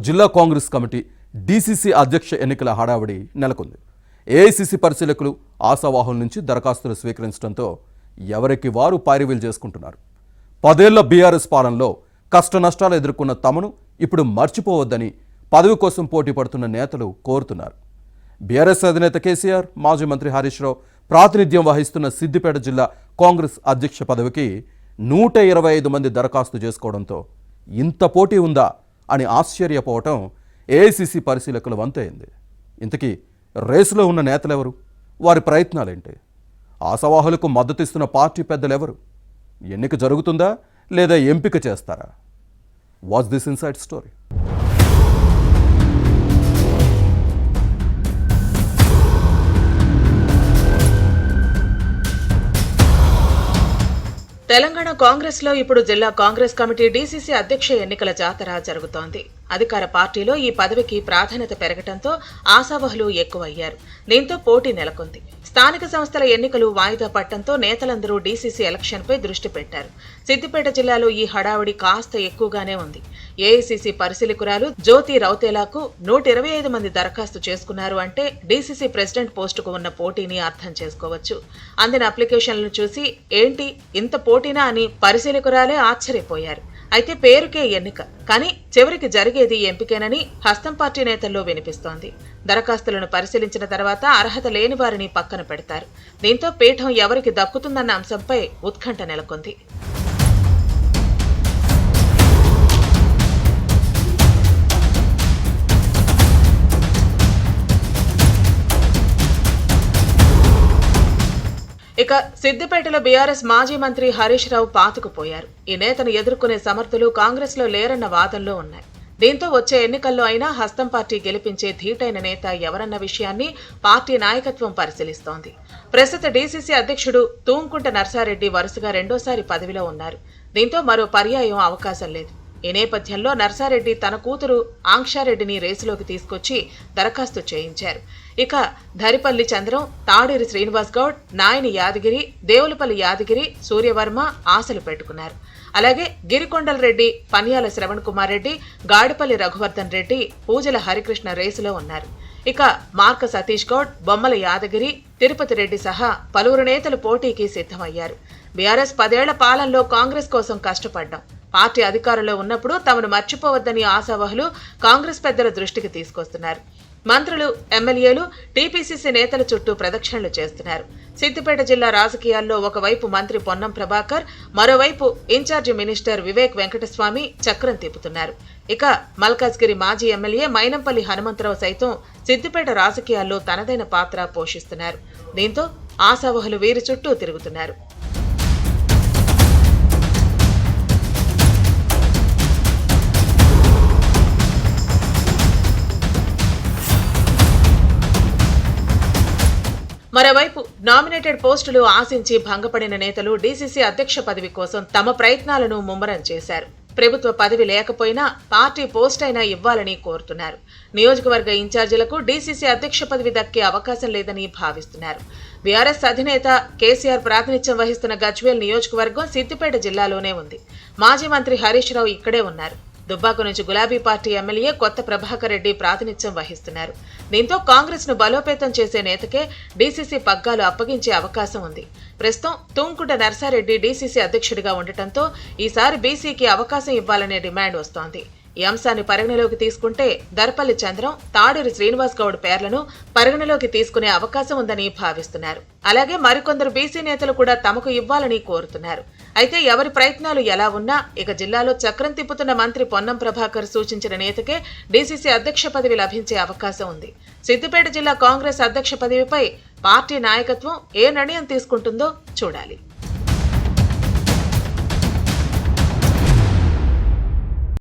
జిల్లా Congress committee DCC అధ్యక్ష ఎన్నికల హడావిడి నెలకొంది. ఏఐసీసీ పరిశీలకులు ఆశావాహుల నుంచి దరఖాస్తులు స్వీకరించడంతో ఎవరికి వారు పారివీలు చేసుకుంటున్నారు. 10 ఏళ్ల బీఆర్ఎస్ పాలనలో కష్ట నష్టాలు ఎదుర్కొన్న తమను ఇప్పుడు మర్చిపోవద్దని పదవి కోసం పోటీ పడుతున్న నేతలు కోరుతున్నారు. బీఆర్ఎస్ అధినేత కేసీఆర్, మాజీ మంత్రి హరీష్ రావు ప్రాతినిధ్యం వహిస్తున్న సిద్దిపేట జిల్లా కాంగ్రెస్ అధ్యక్ష పదవికి 125 మంది దరఖాస్తు చేసుకోవడంతో ఇంత పోటీ ఉందా అని ఆశ్చర్యపోవటం ఏఐసీసీ పరిశీలకుల వంతైంది. ఇంతకీ రేసులో ఉన్న నేతలెవరు? వారి ప్రయత్నాలేంటి? ఆశావాహులకు మద్దతిస్తున్న పార్టీ పెద్దలెవరు? ఎన్నిక జరుగుతుందా లేదా ఎంపిక చేస్తారా? Watch this inside story. Telangana Congress లో ఇప్పుడు జిల్లా కాంగ్రెస్ కమిటీ డీసీసీ అధ్యక్ష ఎన్నికల జాతర జరుగుతోంది. అధికార పార్టీలో ఈ పదవికి ప్రాధాన్యత పెరగడంతో ఆశావహులు ఎక్కువయ్యారు. దీంతో పోటీ నెలకొంది. స్థానిక సంస్థల ఎన్నికలు వాయిదా పడటంతో నేతలందరూ డీసీసీ ఎలక్షన్పై దృష్టి పెట్టారు. సిద్దిపేట జిల్లాలో ఈ హడావుడి కాస్త ఎక్కువగానే ఉంది. ఏఐసీసీ పరిశీలకురాలు జ్యోతి రౌతేలాకు 125 మంది దరఖాస్తు చేసుకున్నారు అంటే డీసీసీ ప్రెసిడెంట్ పోస్టుకు ఉన్న పోటీని అర్థం చేసుకోవచ్చు. అందిన అప్లికేషన్లను చూసి ఏంటి ఇంత పోటీనా అని పరిశీలకురాలే ఆశ్చర్యపోయారు. అయితే పేరుకే ఎన్నిక, కానీ చివరికి జరిగేది ఎంపికేనని హస్తం పార్టీ నేతల్లో వినిపిస్తోంది. దరఖాస్తులను పరిశీలించిన తర్వాత అర్హత లేని వారిని పక్కన పెడతారు. దీంతో పీఠం ఎవరికి దక్కుతుందన్న అంశంపై ఉత్కంఠ నెలకొంది. ఇక సిద్దిపేటలో బీఆర్ఎస్ మాజీ మంత్రి హరీష్ రావు పాతుకుపోయారు. ఈ నేతను ఎదుర్కొనే సమర్థులు కాంగ్రెస్ లో లేరన్న వాదనలో ఉన్నాయి. దీంతో వచ్చే ఎన్నికల్లో అయినా హస్తం పార్టీ గెలిపించే ధీటైన నేత ఎవరన్న విషయాన్ని పార్టీ నాయకత్వం పరిశీలిస్తోంది. ప్రస్తుత డీసీసీ అధ్యక్షుడు తూంకుంట నర్సారెడ్డి వరుసగా రెండోసారి పదవిలో ఉన్నారు. దీంతో మరో పర్యాయం అవకాశం లేదు. ఈ నేపథ్యంలో నర్సారెడ్డి తన కూతురు ఆంక్షారెడ్డిని రేసులోకి తీసుకొచ్చి దరఖాస్తు చేయించారు. ఇక ధరిపల్లి చంద్రం, తాడేరి శ్రీనివాస్ గౌడ్, నాయని యాదగిరి, దేవులపల్లి యాదగిరి, సూర్యవర్మ ఆశలు పెట్టుకున్నారు. అలాగే గిరికొండల రెడ్డి, పన్యాల శ్రవణ్ కుమార్ రెడ్డి, గాడిపల్లి రఘువర్ధన్ రెడ్డి, పూజల హరికృష్ణ రేసులో ఉన్నారు. ఇక మార్క సతీష్ గౌడ్, బొమ్మల యాదగిరి, తిరుపతి రెడ్డి సహా పలువురు నేతలు పోటీకి సిద్ధమయ్యారు. బీఆర్ఎస్ 10 ఏళ్ల పాలనలో కాంగ్రెస్ కోసం కష్టపడ్డాం. పార్టీ అధికారంలో ఉన్నప్పుడు తమను మర్చిపోవద్దని ఆశావహులు కాంగ్రెస్ పెద్దల దృష్టికి తీసుకొస్తున్నారు. మంత్రులు, ఎమ్మెల్యేలు, టీపీసీసీ నేతల చుట్టూ ప్రదక్షిణలు చేస్తున్నారు. సిద్దిపేట జిల్లా రాజకీయాల్లో ఒకవైపు మంత్రి పొన్నం ప్రభాకర్, మరోవైపు ఇన్ఛార్జి మినిస్టర్ వివేక్ వెంకటస్వామి చక్రం తిప్పుతున్నారు. ఇక మల్కాజ్గిరి మాజీ ఎమ్మెల్యే మైనంపల్లి హనుమంతరావు సైతం సిద్దిపేట రాజకీయాల్లో తనదైన పాత్ర పోషిస్తున్నారు. దీంతో ఆశావహులు వీరి చుట్టూ తిరుగుతున్నారు. మరోవైపు నామినేటెడ్ పోస్టులు ఆశించి భంగపడిన నేతలు డీసీసీ అధ్యక్ష పదవి కోసం తమ ప్రయత్నాలను ముమ్మరం చేశారు. ప్రభుత్వ పదవి లేకపోయినా పార్టీ పోస్ట్ అయినా ఇవ్వాలని కోరుతున్నారు. నియోజకవర్గ ఇన్ఛార్జీలకు డీసీసీ అధ్యక్ష పదవి దక్కే అవకాశం లేదని భావిస్తున్నారు. బీఆర్ఎస్ అధినేత కేసీఆర్ ప్రాతినిధ్యం వహిస్తున్న గజ్వేల్ నియోజకవర్గం సిద్దిపేట జిల్లాలోనే ఉంది. మాజీ మంత్రి హరీష్ రావు ఇక్కడే ఉన్నారు. దుబ్బాక నుంచి గులాబీ పార్టీ ఎమ్మెల్యే కొత్త ప్రభాకర్ రెడ్డి ప్రాతినిధ్యం వహిస్తున్నారు. దీంతో కాంగ్రెస్ ను బలోపేతం చేసే నేతకే డీసీసీ పగ్గాలు అప్పగించే అవకాశం ఉంది. ప్రస్తుతం తుంకుంట నర్సారెడ్డి డీసీసీ అధ్యక్షుడిగా ఉండటంతో ఈసారి బీసీకి అవకాశం ఇవ్వాలనే డిమాండ్ వస్తోంది. ఈ అంశాన్ని పరిగణలోకి తీసుకుంటే దర్పల్లి చంద్రం, తాడేరి శ్రీనివాస్ గౌడ్ పేర్లను పరిగణలోకి తీసుకునే అవకాశం ఉందని భావిస్తున్నారు. అలాగే మరికొందరు బీసీ నేతలు కూడా తమకు ఇవ్వాలని కోరుతున్నారు. అయితే ఎవరి ప్రయత్నాలు ఎలా ఉన్నా ఇక జిల్లాలో చక్రం తిప్పుతున్న మంత్రి పొన్నం ప్రభాకర్ సూచించిన నేతకే డీసీసీ అధ్యక్ష పదవి లభించే అవకాశం ఉంది. సిద్దిపేట జిల్లా కాంగ్రెస్ అధ్యక్ష పదవిపై పార్టీ నాయకత్వం ఏ నిర్ణయం తీసుకుంటుందో చూడాలి.